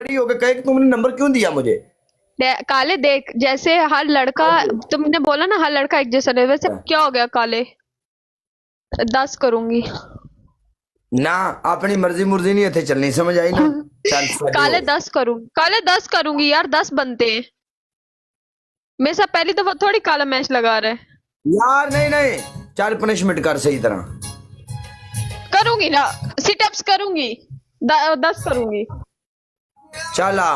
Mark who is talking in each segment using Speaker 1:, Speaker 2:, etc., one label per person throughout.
Speaker 1: खड़ी होकर कहे कि तुमने नंबर क्यों दिया मुझे।
Speaker 2: काले देख, जैसे हर लड़का, तुमने बोला ना हर लड़का एक जैसा नहीं, वैसे क्या हो गया काले? 10 करूंगी।
Speaker 1: ना अपनी मर्जी मुर्जी नहीं इतने चलनी, समझ आई ना। चल साढ़े हो।
Speaker 2: काले 10 करूं, काले 10 करूंगी यार, 10 बनते हैं। मेरे साथ पहली दफा थोड़ी काला मैच लगा रहा है।
Speaker 1: यार नहीं नहीं, चल पनिशमेंट कर सही तरह।
Speaker 2: करूंगी ना, सिटअप्स करूंगी, 10 करूंगी।
Speaker 1: चल आ।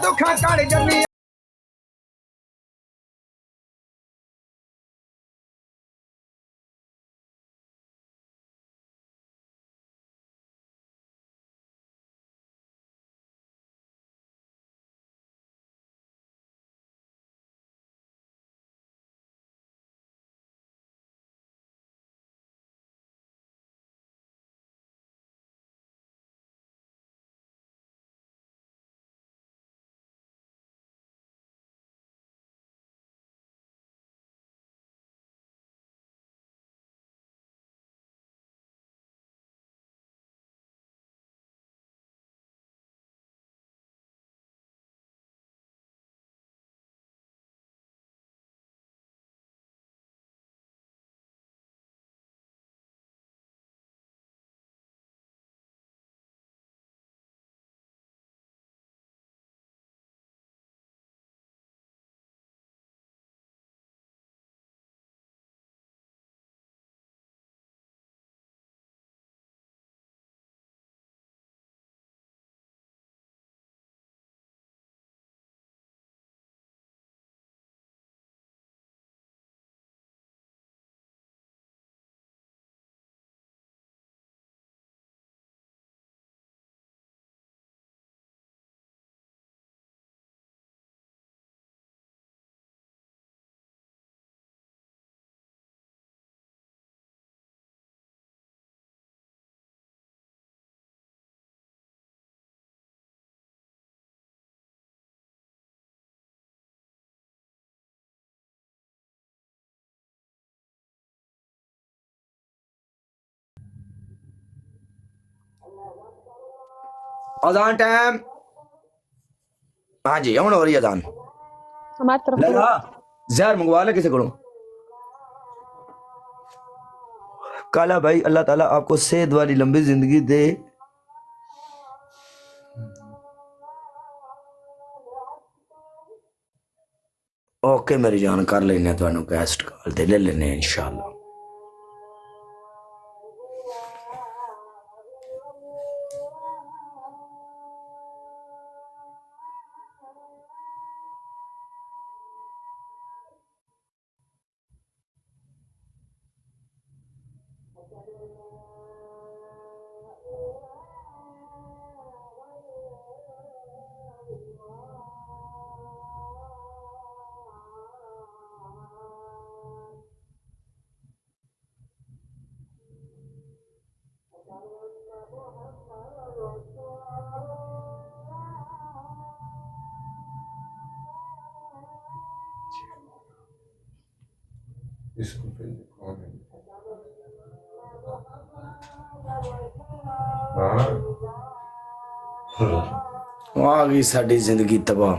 Speaker 1: दुखा कर जमी अजान टाइम। हाँ जी हम हो रही अजान।
Speaker 2: हमारी तरफ से
Speaker 1: लगा जहर मंगवा ले किसी को। काला भाई अल्लाह ताला आपको सेहत वाली लंबी जिंदगी दे। ओके मेरी जान कर लेने तुहानू गेस्ट कॉल ते ले लेने इंशाल्लाह।
Speaker 3: इसको फिर कौन है? हाँ
Speaker 1: आ गई साडी जिंदगी तबाह।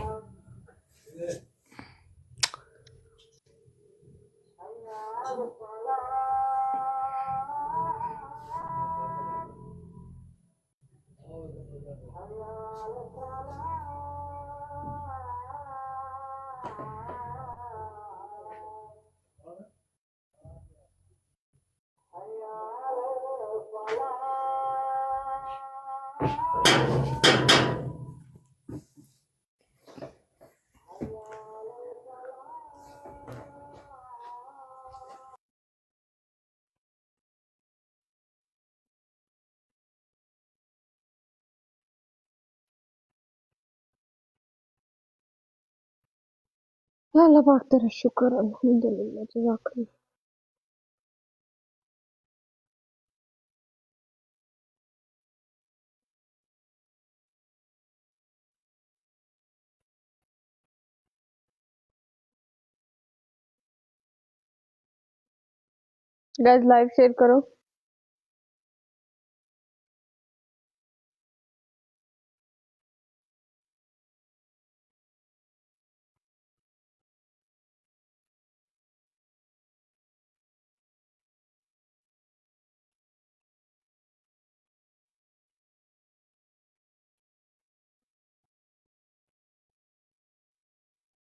Speaker 2: अल्लाह पाक तेरा शुक्र अल्हम्दुलिल्लाह जज़ाकल्लाह। गाइस लाइव शेयर करो।